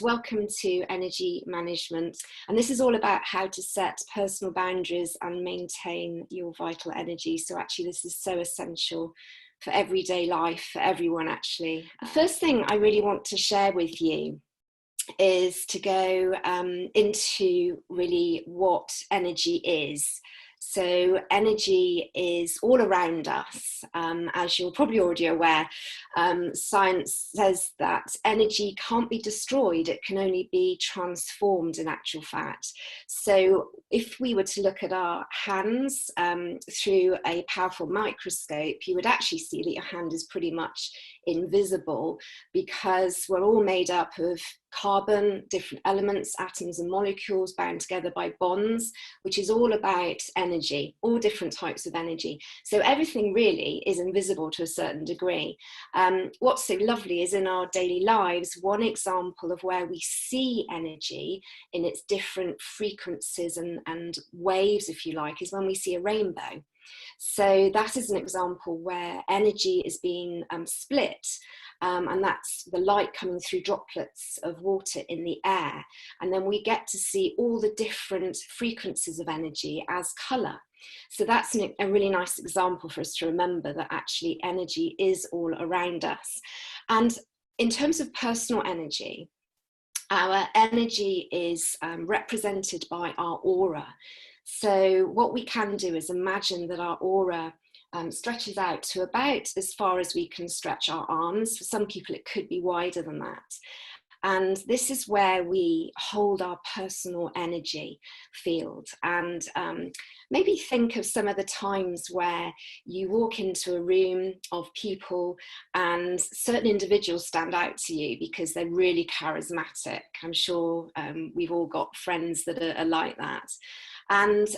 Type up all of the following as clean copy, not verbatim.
Welcome to Energy Management, and this is all about how to set personal boundaries and maintain your vital energy. So actually this is so essential for everyday life, for everyone actually. The first thing I really want to share with you is to go into really what energy is. So energy is all around us, as you're probably already aware. Science says that energy can't be destroyed, it can only be transformed in actual fact. So if we were to look at our hands through a powerful microscope, you would actually see that your hand is pretty much invisible, because we're all made up of carbon, different elements, atoms and molecules bound together by bonds, which is all about energy, all different types of energy. So everything really is invisible to a certain degree. What's so lovely is in our daily lives, one example of where we see energy in its different frequencies and waves, if you like, is when we see a rainbow. So that is an example where energy is being split, and that's the light coming through droplets of water in the air. And then we get to see all the different frequencies of energy as colour. So that's a really nice example for us to remember that actually energy is all around us. And in terms of personal energy, our energy is represented by our aura. So what we can do is imagine that our aura stretches out to about as far as we can stretch our arms. For some people, it could be wider than that. And this is where we hold our personal energy field. And maybe think of some of the times where you walk into a room of people and certain individuals stand out to you because they're really charismatic. I'm sure we've all got friends that are like that. And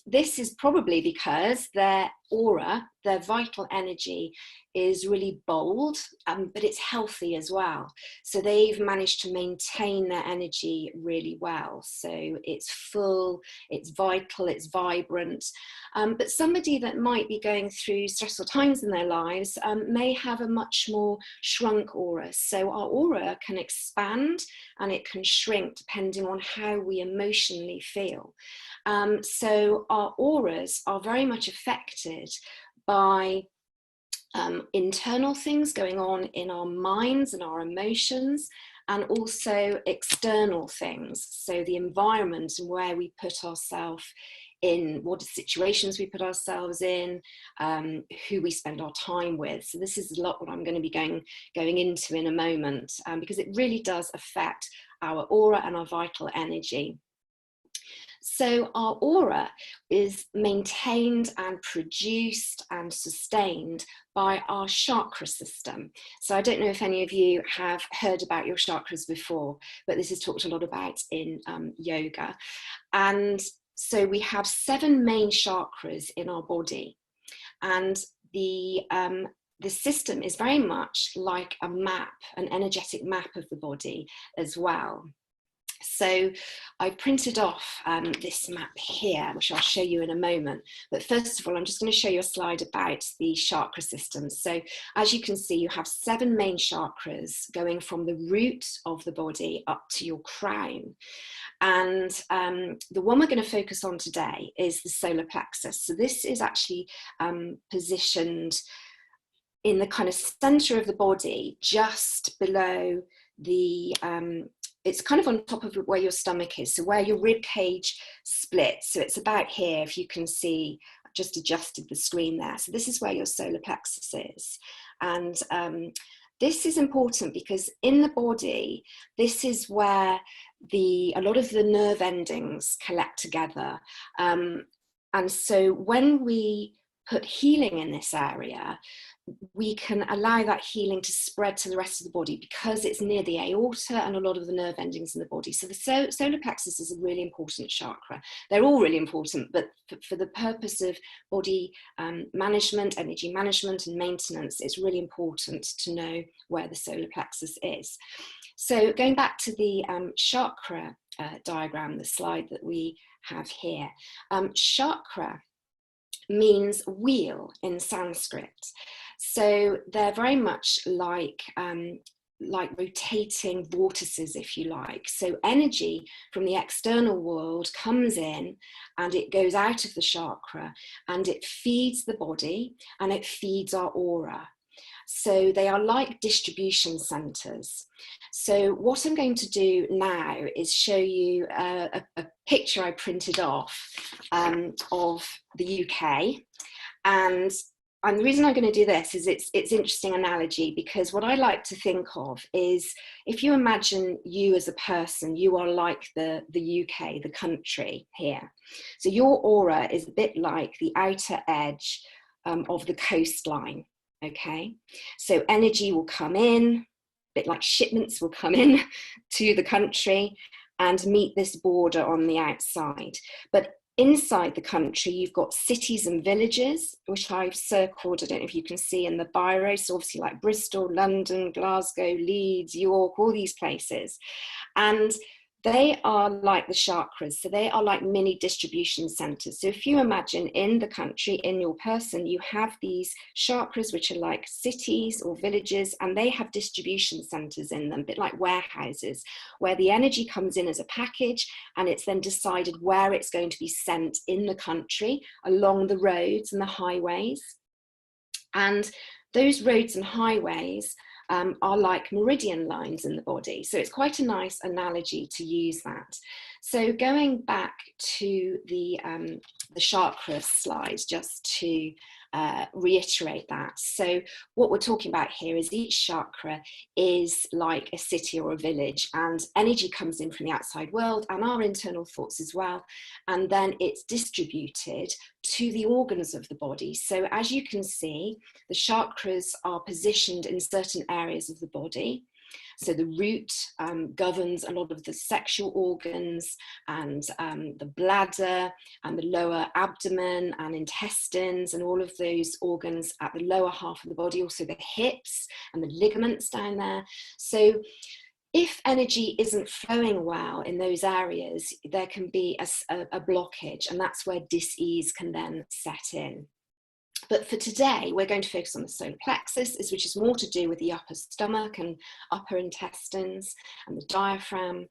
this is probably because their aura, their vital energy, is really bold, but it's healthy as well. So they've managed to maintain their energy really well. So it's full, it's vital, it's vibrant. But somebody that might be going through stressful times in their lives may have a much more shrunk aura. So our aura can expand and it can shrink depending on how we emotionally feel. So our auras are very much affected by internal things going on in our minds and our emotions, and also external things. So the environment and where we put ourselves in, what situations we put ourselves in, who we spend our time with. So this is a lot what I'm going to be going into in a moment, because it really does affect our aura and our vital energy. So our aura is maintained and produced and sustained by our chakra system. So I don't know if any of you have heard about your chakras before, but this is talked a lot about in yoga. And so we have 7 main chakras in our body, and the system is very much like a map, an energetic map of the body as well. So I printed off this map here, which I'll show you in a moment. But first of all, I'm just going to show you a slide about the chakra system. So as you can see, you have 7 main chakras going from the root of the body up to your crown. And the one we're going to focus on today is the solar plexus. So this is actually positioned in the kind of center of the body, just below the it's kind of on top of where your stomach is, so where your rib cage splits. So it's about here, if you can see, I've just adjusted the screen there. So this is where your solar plexus is. And this is important because in the body, this is where a lot of the nerve endings collect together. And so when we put healing in this area, we can allow that healing to spread to the rest of the body because it's near the aorta and a lot of the nerve endings in the body. So the solar plexus is a really important chakra. They're all really important, but for the purpose of body management, energy management and maintenance, it's really important to know where the solar plexus is. So going back to the chakra diagram, the slide that we have here, chakra means wheel in Sanskrit. So they're very much like like rotating vortices, if you like. So energy from the external world comes in and it goes out of the chakra and it feeds the body and it feeds our aura. So they are like distribution centers. So what I'm going to do now is show you a picture I printed off of the UK. And the reason I'm going to do this is it's interesting analogy, because what I like to think of is, if you imagine you as a person, you are like the UK, the country here. So your aura is a bit like the outer edge of the coastline, okay? So energy will come in, a bit like shipments will come in to the country and meet this border on the outside. But inside the country, you've got cities and villages, which I've circled. I don't know if you can see in the biro. So obviously like Bristol, London, Glasgow, Leeds, York, all these places. And they are like the chakras. So they are like mini distribution centers. So if you imagine in the country, in your person, you have these chakras, which are like cities or villages, and they have distribution centers in them, a bit like warehouses, where the energy comes in as a package, and it's then decided where it's going to be sent in the country along the roads and the highways. And those roads and highways are like meridian lines in the body. So it's quite a nice analogy to use that. So going back to the chakra slides, just to reiterate that. So what we're talking about here is each chakra is like a city or a village, and energy comes in from the outside world and our internal thoughts as well, and then it's distributed to the organs of the body. So as you can see, the chakras are positioned in certain areas of the body. So the root governs a lot of the sexual organs, and the bladder and the lower abdomen and intestines and all of those organs at the lower half of the body, also the hips and the ligaments down there. So if energy isn't flowing well in those areas, there can be a blockage, and that's where dis-ease can then set in. But for today, we're going to focus on the solar plexus, which is more to do with the upper stomach and upper intestines and the diaphragm.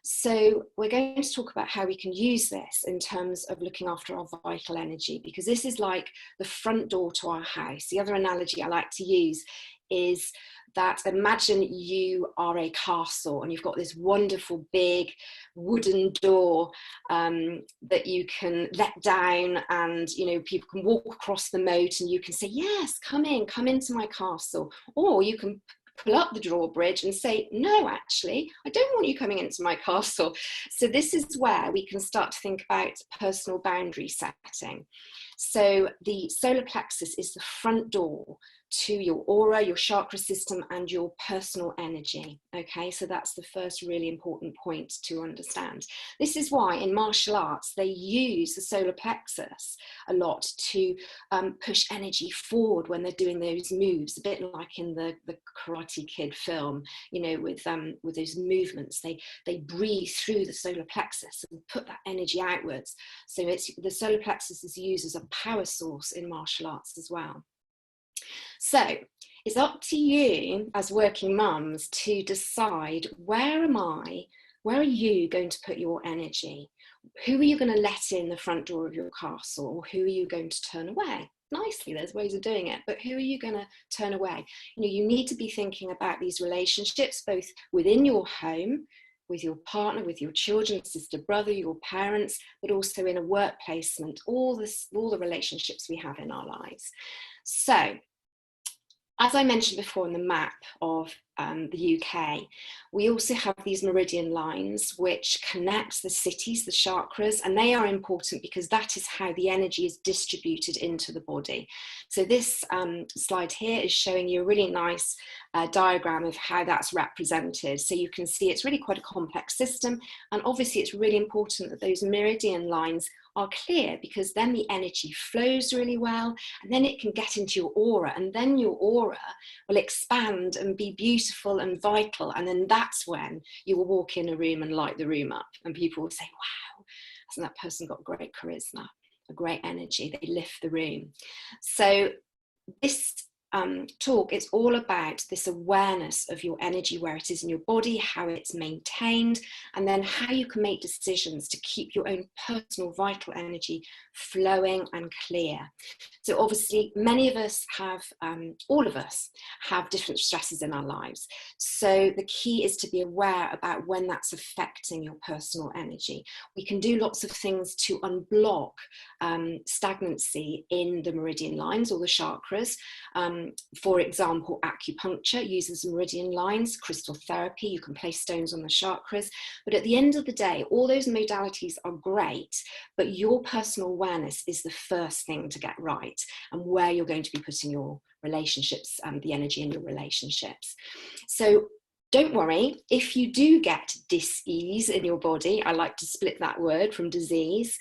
So we're going to talk about how we can use this in terms of looking after our vital energy, because this is like the front door to our house. The other analogy I like to use is that imagine you are a castle and you've got this wonderful big wooden door that you can let down, and people can walk across the moat and you can say, yes, come into my castle. Or you can pull up the drawbridge and say, no, actually, I don't want you coming into my castle. So this is where we can start to think about personal boundary setting. So the solar plexus is the front door to your aura, your chakra system, and your personal energy. Okay, so that's the first really important point to understand. This is why in martial arts they use the solar plexus a lot to push energy forward when they're doing those moves, a bit like in the Karate Kid film, with those movements. They breathe through the solar plexus and put that energy outwards. So the solar plexus is used as a power source in martial arts as well. So it's up to you as working mums to decide, where are you going to put your energy? Who are you going to let in the front door of your castle, or who are you going to turn away? Nicely, there's ways of doing it, but who are you going to turn away? You need to be thinking about these relationships, both within your home, with your partner, with your children, sister, brother, your parents, but also in a work placement, all the relationships we have in our lives. So, as I mentioned before in the map of the UK, we also have these meridian lines which connect the cities, the chakras, and they are important because that is how the energy is distributed into the body. So this slide here is showing you a really nice diagram of how that's represented. So you can see it's really quite a complex system, and obviously it's really important that those meridian lines are clear, because then the energy flows really well, and then it can get into your aura, and then your aura will expand and be beautiful and vital, and then that's when you will walk in a room and light the room up, and people will say, wow, hasn't that person got great charisma, a great energy? They lift the room. So this talk, it's all about this awareness of your energy, where it is in your body, how it's maintained, and then how you can make decisions to keep your own personal vital energy flowing and clear. So obviously many of us have, all of us have different stresses in our lives. So the key is to be aware about when that's affecting your personal energy. We can do lots of things to unblock stagnancy in the meridian lines or the chakras. For example, acupuncture uses meridian lines, crystal therapy, you can place stones on the chakras. But at the end of the day, all those modalities are great, but your personal awareness is the first thing to get right, and where you're going to be putting your relationships and the energy in your relationships. So don't worry if you do get dis-ease in your body. I like to split that word from disease.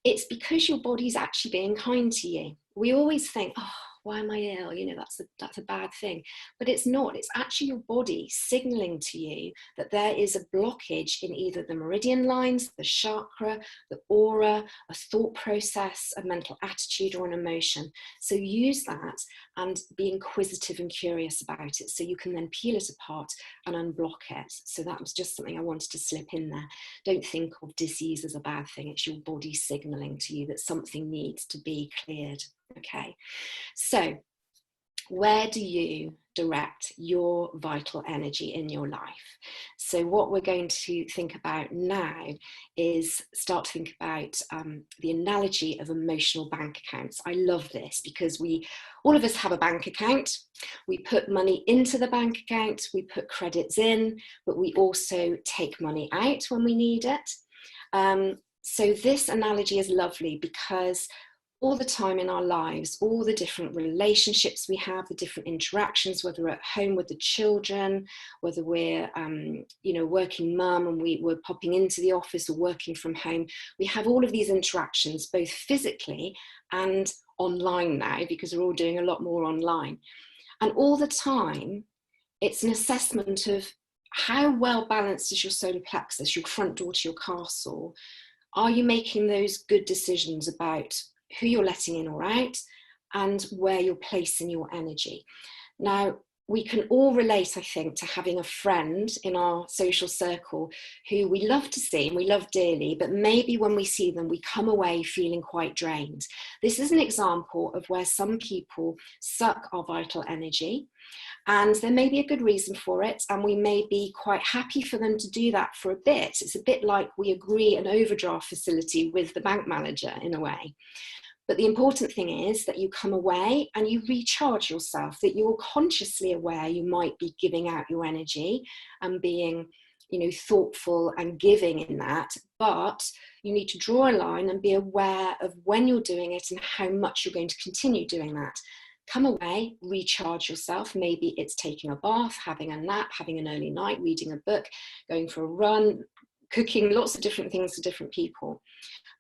It's because your body's actually being kind to you. We always think, oh, why am I ill? You know, that's a bad thing. But it's not. It's actually your body signaling to you that there is a blockage in either the meridian lines, the chakra, the aura, a thought process, a mental attitude, or an emotion. So use that and be inquisitive and curious about it, so you can then peel it apart and unblock it. So that was just something I wanted to slip in there. Don't think of disease as a bad thing. It's your body signaling to you that something needs to be cleared. Okay. So where do you direct your vital energy in your life? So what we're going to think about now is start to think about the analogy of emotional bank accounts. I love this because all of us have a bank account. We put money into the bank account, we put credits in, but we also take money out when we need it. So this analogy is lovely because all the time in our lives, all the different relationships we have, the different interactions, whether we're at home with the children, whether we're, working mum and we're popping into the office or working from home, we have all of these interactions, both physically and online now, because we're all doing a lot more online. And all the time, it's an assessment of how well balanced is your solar plexus, your front door to your castle. Are you making those good decisions about who you're letting in or out, and where you're placing your energy? Now, we can all relate, I think, to having a friend in our social circle who we love to see and we love dearly, but maybe when we see them, we come away feeling quite drained. This is an example of where some people suck our vital energy, and there may be a good reason for it, and we may be quite happy for them to do that for a bit. It's a bit like we agree an overdraft facility with the bank manager in a way. But the important thing is that you come away and you recharge yourself, that you're consciously aware you might be giving out your energy and being, thoughtful and giving in that, but you need to draw a line and be aware of when you're doing it and how much you're going to continue doing that. Come away, recharge yourself. Maybe it's taking a bath, having a nap, having an early night, reading a book, going for a run, cooking, lots of different things for different people.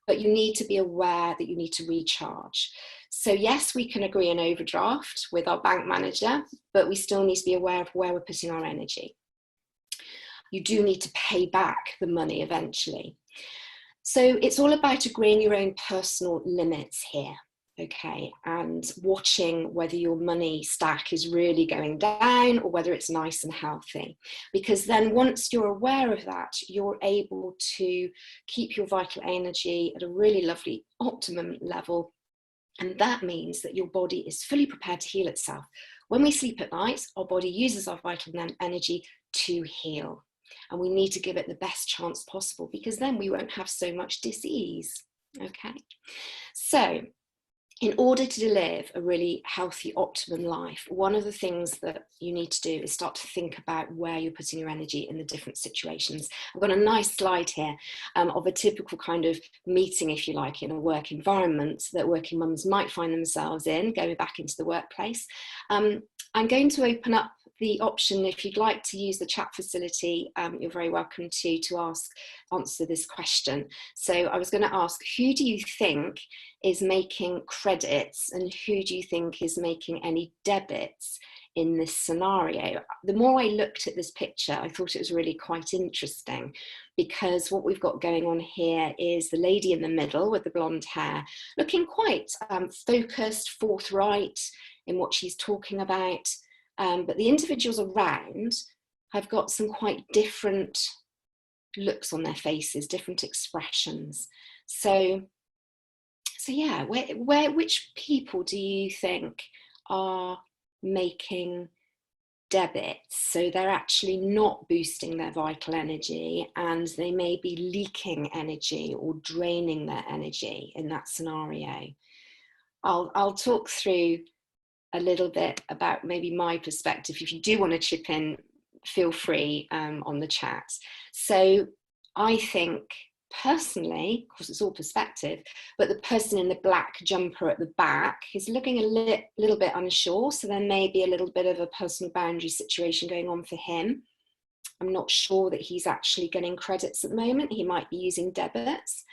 But you need to be aware that you need to recharge. So yes, we can agree an overdraft with our bank manager, but we still need to be aware of where we're putting our energy. You do need to pay back the money eventually. So it's all about agreeing your own personal limits here. Okay, and watching whether your money stack is really going down or whether it's nice and healthy. Because then once you're aware of that, you're able to keep your vital energy at a really lovely optimum level. And that means that your body is fully prepared to heal itself. When we sleep at night, our body uses our vital energy to heal. And we need to give it the best chance possible, because then we won't have so much disease. Okay, so in order to live a really healthy, optimum life, one of the things that you need to do is start to think about where you're putting your energy in the different situations. I've got a nice slide here of a typical kind of meeting, if you like, in a work environment that working mums might find themselves in, going back into the workplace. I'm going to open up the option, if you'd like to use the chat facility, you're very welcome to answer this question. So I was going to ask, who do you think is making credits and who do you think is making any debits in this scenario? The more I looked at this picture, I thought it was really quite interesting, because what we've got going on here is the lady in the middle with the blonde hair looking quite focused, forthright, in what she's talking about. But the individuals around have got some quite different looks on their faces, different expressions. So yeah, which people do you think are making debits? So they're actually not boosting their vital energy, and they may be leaking energy or draining their energy in that scenario. I'll talk through a little bit about maybe my perspective. If you do want to chip in, feel free on the chat. So I think personally, of course it's all perspective, but the person in the black jumper at the back is looking a little bit unsure. So there may be a little bit of a personal boundary situation going on for him. I'm not sure that he's actually getting credits at the moment. He might be using debits.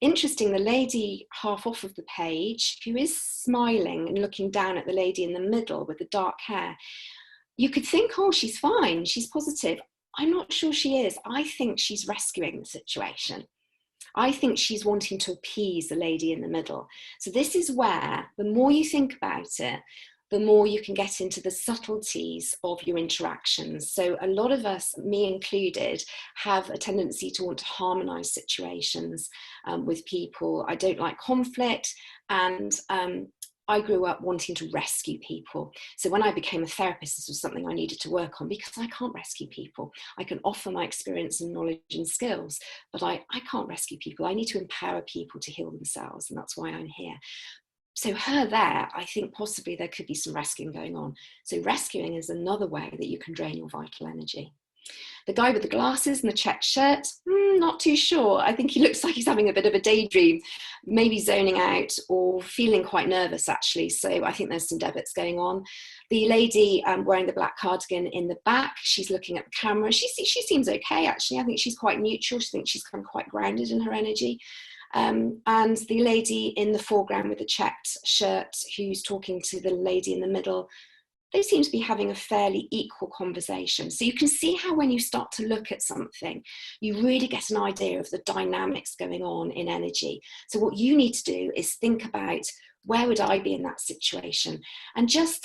Interesting, the lady half off of the page, who is smiling and looking down at the lady in the middle with the dark hair, you could think, oh, she's fine, she's positive. I'm not sure she is. I think she's rescuing the situation. I think she's wanting to appease the lady in the middle. So this is where, the more you think about it, the more you can get into the subtleties of your interactions. So a lot of us, me included, have a tendency to want to harmonize situations with people. I don't like conflict, and I grew up wanting to rescue people. So when I became a therapist, this was something I needed to work on, because I can't rescue people. I can offer my experience and knowledge and skills, but I can't rescue people. I need to empower people to heal themselves, and that's why I'm here. So her there, I think possibly there could be some rescuing going on. So rescuing is another way that you can drain your vital energy. The guy with the glasses and the checked shirt, not too sure. I think he looks like he's having a bit of a daydream, maybe zoning out or feeling quite nervous actually. So I think there's some debits going on. The lady wearing the black cardigan in the back, she's looking at the camera. She seems okay actually. I think she's quite neutral. She thinks she's kind of quite grounded in her energy. And the lady in the foreground with the checked shirt, who's talking to the lady in the middle, they seem to be having a fairly equal conversation. So you can see how when you start to look at something, you really get an idea of the dynamics going on in energy. So what you need to do is think about, where would I be in that situation? And just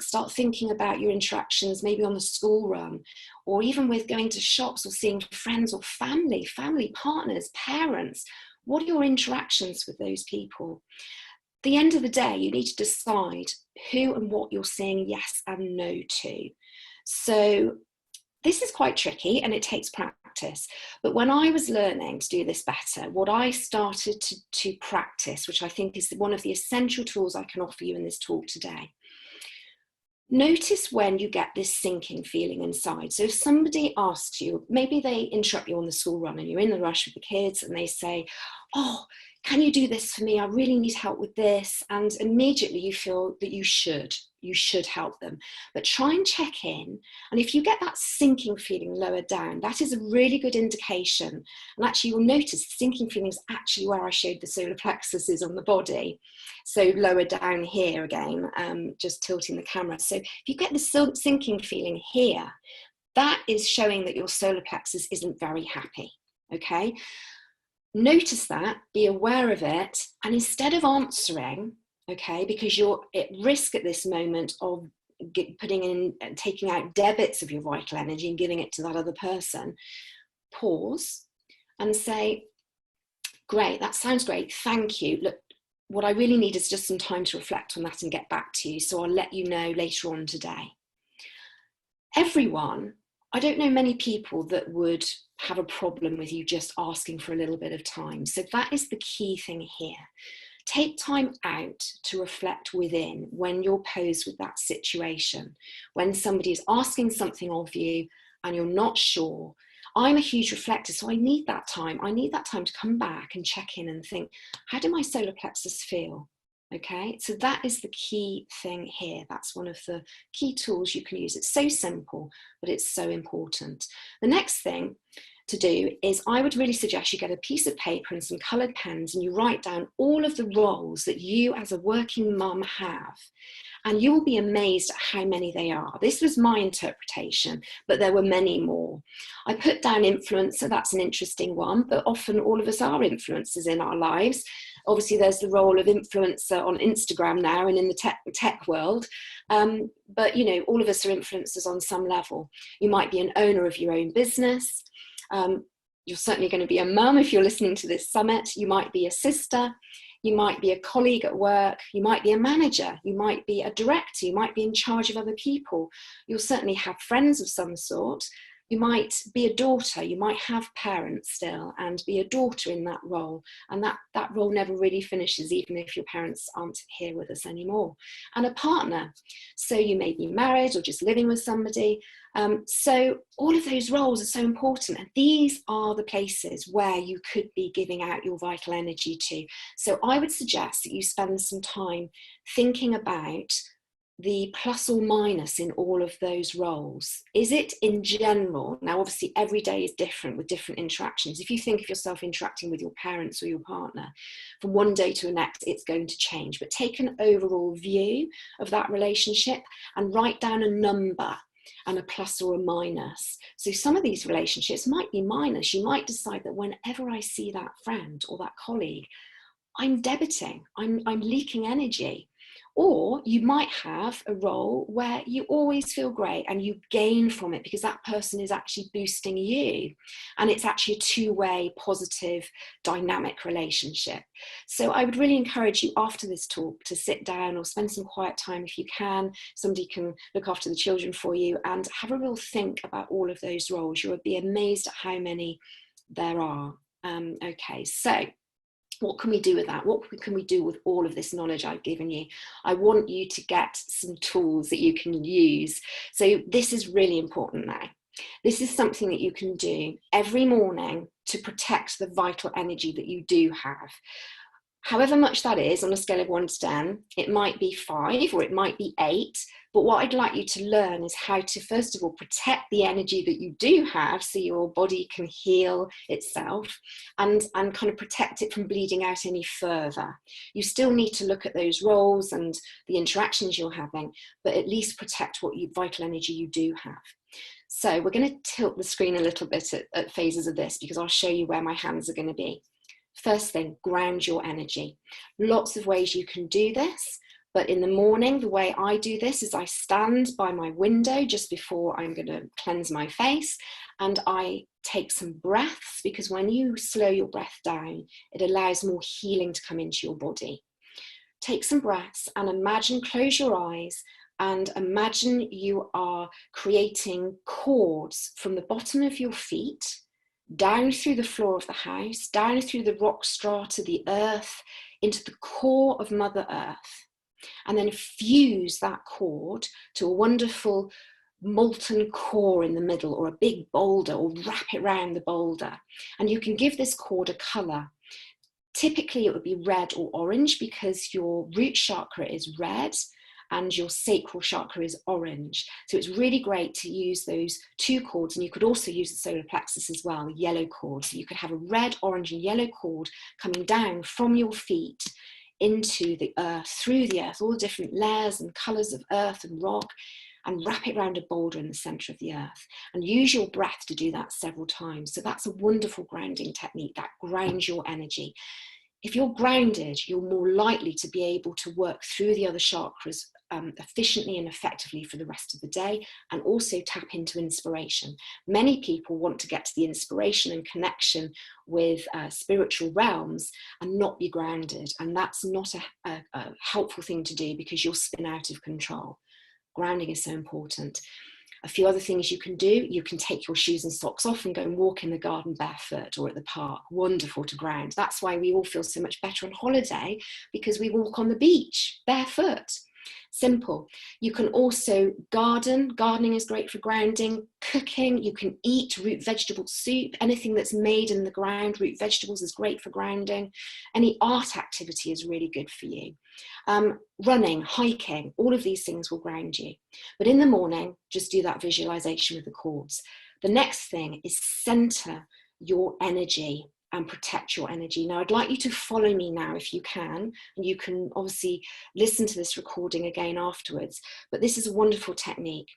start thinking about your interactions, maybe on the school run, or even with going to shops or seeing friends or family partners, parents. What are your interactions with those people? At the end of the day, you need to decide who and what you're saying yes and no to. So this is quite tricky and it takes practice. But when I was learning to do this better, what I started to practice, which I think is one of the essential tools I can offer you in this talk today, notice when you get this sinking feeling inside. So if somebody asks you, maybe they interrupt you on the school run and you're in the rush with the kids and they say, oh, can you do this for me? I really need help with this. And immediately you feel that you should help them. But try and check in. And if you get that sinking feeling lower down, that is a really good indication. And actually you'll notice the sinking feeling is actually where I showed the solar plexuses on the body. So lower down here again, just tilting the camera. So if you get the sinking feeling here, that is showing that your solar plexus isn't very happy, okay? Notice that, be aware of it, and instead of answering, okay, because you're at risk at this moment of putting in and taking out debits of your vital energy and giving it to that other person, pause and say, great, that sounds great, thank you. Look, what I really need is just some time to reflect on that and get back to you, so I'll let you know later on today. Everyone, I don't know many people that would have a problem with you just asking for a little bit of time. So that is the key thing here. Take time out to reflect within when you're posed with that situation. When somebody is asking something of you and you're not sure. I'm a huge reflector, so I need that time. I need that time to come back and check in and think, how do my solar plexus feel? Okay, so that is the key thing here. That's one of the key tools you can use. It's so simple, but it's so important. The next thing to do is I would really suggest you get a piece of paper and some coloured pens and you write down all of the roles that you as a working mum have. And you will be amazed at how many they are. This was my interpretation, but there were many more. I put down influencer, that's an interesting one, but often all of us are influencers in our lives. Obviously, there's the role of influencer on Instagram now and in the tech world. But, you know, all of us are influencers on some level. You might be an owner of your own business. You're certainly going to be a mum if you're listening to this summit. You might be a sister. You might be a colleague at work. You might be a manager. You might be a director. You might be in charge of other people. You'll certainly have friends of some sort. You might be a daughter. You might have parents still and be a daughter in that role. And that role never really finishes, even if your parents aren't here with us anymore. And a partner. So you may be married or just living with somebody. So all of those roles are so important. And these are the places where you could be giving out your vital energy to. So I would suggest that you spend some time thinking about the plus or minus in all of those roles. Is it in general? Now, obviously, every day is different with different interactions. If you think of yourself interacting with your parents or your partner, from one day to the next, it's going to change. But take an overall view of that relationship and write down a number and a plus or a minus. So some of these relationships might be minus. You might decide that whenever I see that friend or that colleague, I'm debiting, I'm leaking energy. Or you might have a role where you always feel great and you gain from it because that person is actually boosting you. And it's actually a two-way, positive, dynamic relationship. So I would really encourage you after this talk to sit down or spend some quiet time if you can. Somebody can look after the children for you and have a real think about all of those roles. You would be amazed at how many there are. Okay, so what can we do with that? What can we do with all of this knowledge I've given you? I want you to get some tools that you can use. So this is really important now. This is something that you can do every morning to protect the vital energy that you do have. However much that is on a scale of 1 to 10, it might be 5 or it might be 8. But what I'd like you to learn is how to, first of all, protect the energy that you do have so your body can heal itself and kind of protect it from bleeding out any further. You still need to look at those roles and the interactions you're having, but at least protect what vital energy you do have. So we're going to tilt the screen a little bit at phases of this because I'll show you where my hands are going to be. First thing, ground your energy. Lots of ways you can do this. But in the morning, the way I do this is I stand by my window just before I'm going to cleanse my face and I take some breaths, because when you slow your breath down, it allows more healing to come into your body. Take some breaths and imagine, close your eyes and imagine you are creating cords from the bottom of your feet down through the floor of the house, down through the rock strata, the earth, into the core of Mother Earth. And then fuse that cord to a wonderful molten core in the middle, or a big boulder, or wrap it around the boulder. And you can give this cord a colour. Typically it would be red or orange because your root chakra is red and your sacral chakra is orange. So it's really great to use those two cords, and you could also use the solar plexus as well, the yellow cord. So you could have a red, orange and yellow cord coming down from your feet into the earth, through the earth, all the different layers and colours of earth and rock, and wrap it around a boulder in the centre of the earth. And use your breath to do that several times. So that's a wonderful grounding technique that grounds your energy. If you're grounded, you're more likely to be able to work through the other chakras efficiently and effectively for the rest of the day, and also tap into inspiration. Many people want to get to the inspiration and connection with spiritual realms and not be grounded, and that's not a helpful thing to do because you'll spin out of control. Grounding is so important. A few other things you can do: you can take your shoes and socks off and go and walk in the garden barefoot or at the park. Wonderful to ground. That's why we all feel so much better on holiday, because we walk on the beach barefoot. Simple. You can also garden. Gardening is great for grounding. Cooking, you can eat root vegetable soup. Anything that's made in the ground, root vegetables, is great for grounding. Any art activity is really good for you. Running, hiking, all of these things will ground you. But in the morning, just do that visualization with the cords. The next thing is center your energy and protect your energy. Now, I'd like you to follow me now if you can, and you can obviously listen to this recording again afterwards, but this is a wonderful technique.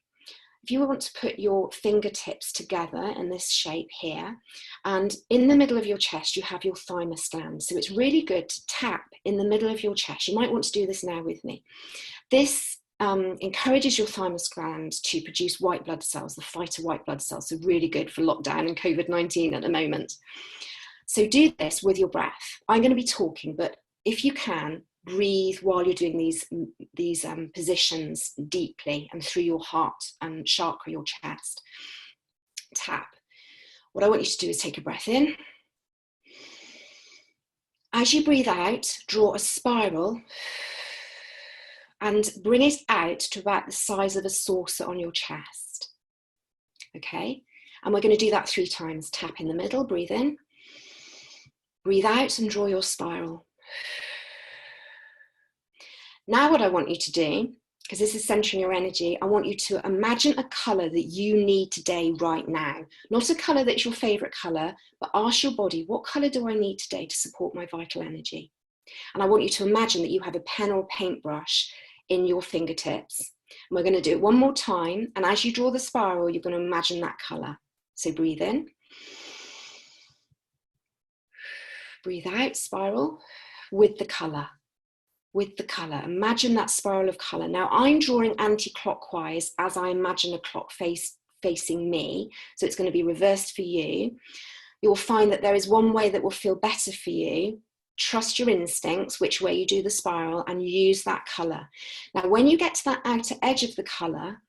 if you want to put your fingertips together in this shape here, and in the middle of your chest, you have your thymus gland. So it's really good to tap in the middle of your chest. You might want to do this now with me. This encourages your thymus gland to produce white blood cells, the fighter white blood cells. So really good for lockdown and COVID-19 at the moment. So do this with your breath. I'm going to be talking, but if you can, breathe while you're doing these positions deeply and through your heart and chakra, your chest. Tap. What I want you to do is take a breath in. As you breathe out, draw a spiral and bring it out to about the size of a saucer on your chest. Okay, and we're going to do that 3 times. Tap in the middle, breathe in. Breathe out and draw your spiral. Now what I want you to do, because this is centering your energy, I want you to imagine a colour that you need today, right now. Not a colour that's your favourite colour, but ask your body, what colour do I need today to support my vital energy? And I want you to imagine that you have a pen or paintbrush in your fingertips. And we're going to do it one more time. And as you draw the spiral, you're going to imagine that colour. So breathe in. Breathe out, spiral, with the colour. With the colour. Imagine that spiral of colour. Now I'm drawing anti-clockwise as I imagine a clock facing me. So it's going to be reversed for you. You'll find that there is one way that will feel better for you. Trust your instincts, which way you do the spiral, and use that colour. Now when you get to that outer edge of the colour,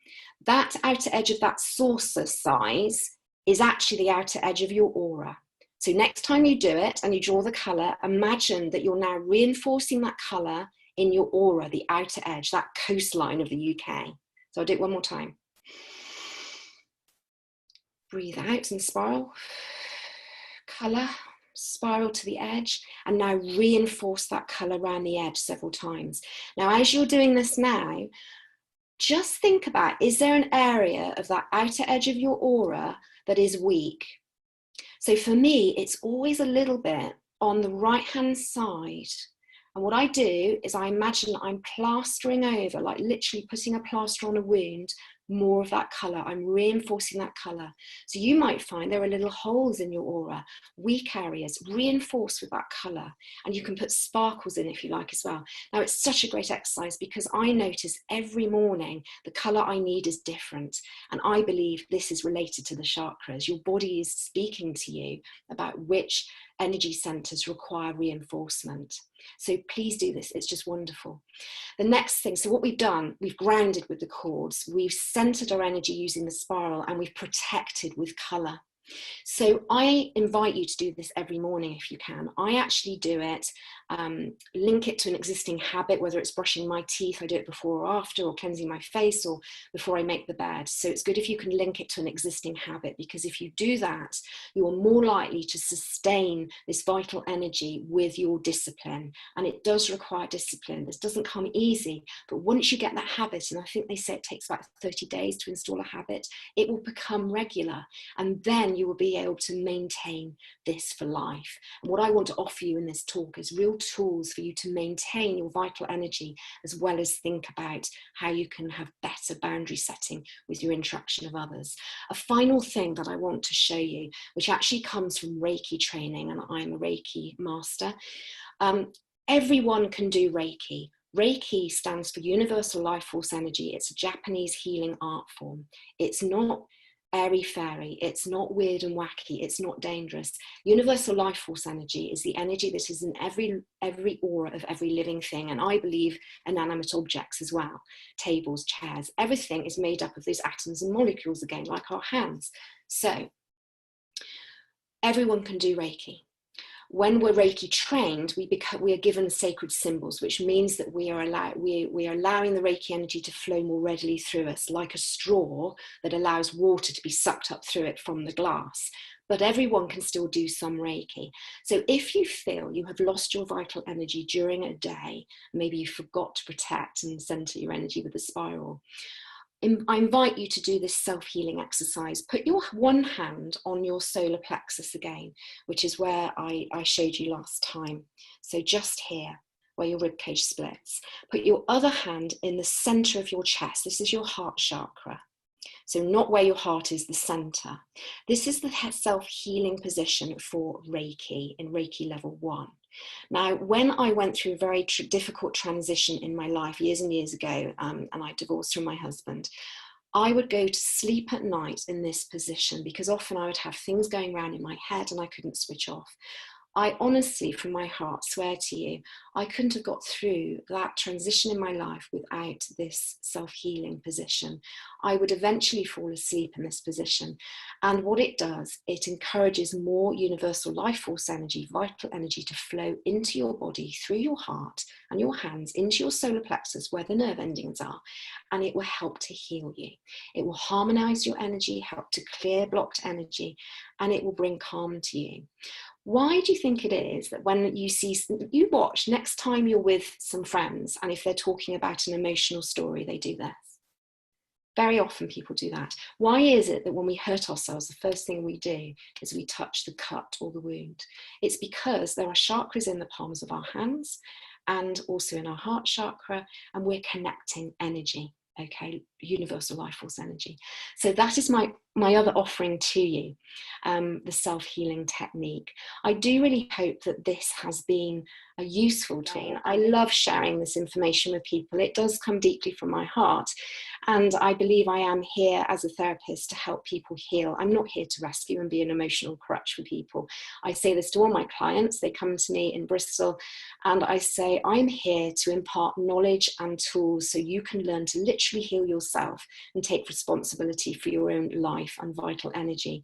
that outer edge of that saucer size is actually the outer edge of your aura. So next time you do it and you draw the colour, imagine that you're now reinforcing that colour in your aura, the outer edge, that coastline of the UK. So I'll do it one more time. Breathe out and spiral. Colour, spiral to the edge, and now reinforce that colour around the edge several times. Now, as you're doing this now, just think about, is there an area of that outer edge of your aura that is weak? So for me, it's always a little bit on the right-hand side. And what I do is I imagine that I'm plastering over, like literally putting a plaster on a wound, more of that colour. I'm reinforcing that colour. So you might find there are little holes in your aura, weak areas, reinforced with that colour. And you can put sparkles in if you like as well. Now it's such a great exercise because I notice every morning the colour I need is different. And I believe this is related to the chakras. Your body is speaking to you about which energy centres require reinforcement. So please do this, it's just wonderful. The next thing, so what we've done, we've grounded with the cords, we've centred our energy using the spiral, and we've protected with colour. So I invite you to do this every morning if you can. I actually do it, link it to an existing habit, whether it's brushing my teeth, I do it before or after, or cleansing my face, or before I make the bed. So it's good if you can link it to an existing habit, because if you do that, you are more likely to sustain this vital energy with your discipline. And it does require discipline. This doesn't come easy, but once you get that habit, and I think they say it takes about 30 days to install a habit, it will become regular. And then you will be able to maintain this for life. And what I want to offer you in this talk is real tools for you to maintain your vital energy, as well as think about how you can have better boundary setting with your interaction of others. A final thing that I want to show you, which actually comes from Reiki training, and I'm a Reiki master. Everyone can do Reiki. Reiki stands for Universal Life Force Energy. It's a Japanese healing art form. It's not airy-fairy, it's not weird and wacky, it's not dangerous. Universal life force energy is the energy that is in every aura of every living thing, and I believe inanimate objects as well. Tables, chairs, everything is made up of these atoms and molecules again, like our hands. So everyone can do Reiki. When we're Reiki trained, we are given sacred symbols, which means that we are allowing the Reiki energy to flow more readily through us, like a straw that allows water to be sucked up through it from the glass. But everyone can still do some Reiki. So if you feel you have lost your vital energy during a day, maybe you forgot to protect and center your energy with a spiral, I invite you to do this self-healing exercise. Put your one hand on your solar plexus again, which is where I showed you last time. So just here, where your ribcage splits. Put your other hand in the center of your chest. This is your heart chakra. So not where your heart is, the center. This is the self-healing position for Reiki in Reiki level 1. Now, when I went through a very difficult transition in my life years and years ago, and I divorced from my husband, I would go to sleep at night in this position because often I would have things going around in my head and I couldn't switch off. I honestly, from my heart, swear to you, I couldn't have got through that transition in my life without this self-healing position. I would eventually fall asleep in this position. And what it does, it encourages more universal life force energy, vital energy to flow into your body, through your heart and your hands, into your solar plexus, where the nerve endings are, and it will help to heal you. It will harmonize your energy, help to clear blocked energy, and it will bring calm to you. Why do you think it is that when you watch next time you're with some friends, and if they're talking about an emotional story, they do this? Very often people do that. Why is it that when we hurt ourselves, the first thing we do is we touch the cut or the wound? It's because there are chakras in the palms of our hands and also in our heart chakra, and we're connecting energy. Okay, universal life force energy. So that is my other offering to you, the self-healing technique. I do really hope that this has been a useful tool. I love sharing this information with people. It does come deeply from my heart. And I believe I am here as a therapist to help people heal. I'm not here to rescue and be an emotional crutch for people. I say this to all my clients. They come to me in Bristol and I say, I'm here to impart knowledge and tools so you can learn to literally heal yourself and take responsibility for your own life and vital energy.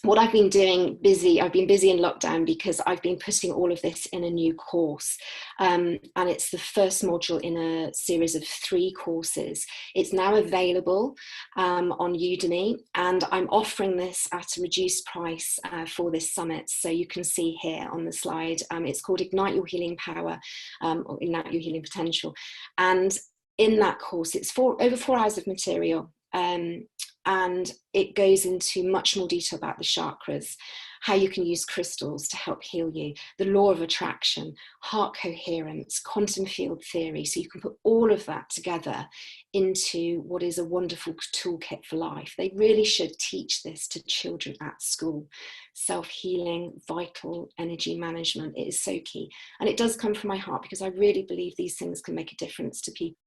What I've been doing, I've been busy in lockdown because I've been putting all of this in a new course. And it's the first module in a series of 3 courses. It's now available on Udemy, and I'm offering this at a reduced price for this summit. So you can see here on the slide, it's called Ignite Your Healing Power, or Ignite Your Healing Potential. And in that course, it's over 4 hours of material. And it goes into much more detail about the chakras, how you can use crystals to help heal you, the law of attraction, heart coherence, quantum field theory. So you can put all of that together into what is a wonderful toolkit for life. They really should teach this to children at school. Self-healing, vital energy management, it is so key. And it does come from my heart because I really believe these things can make a difference to people.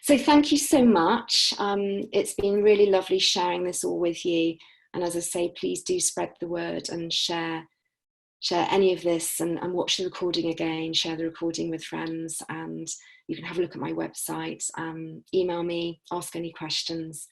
So thank you so much. It's been really lovely sharing this all with you. And as I say, please do spread the word and share any of this and watch the recording again, share the recording with friends, and you can have a look at my website, email me, ask any questions,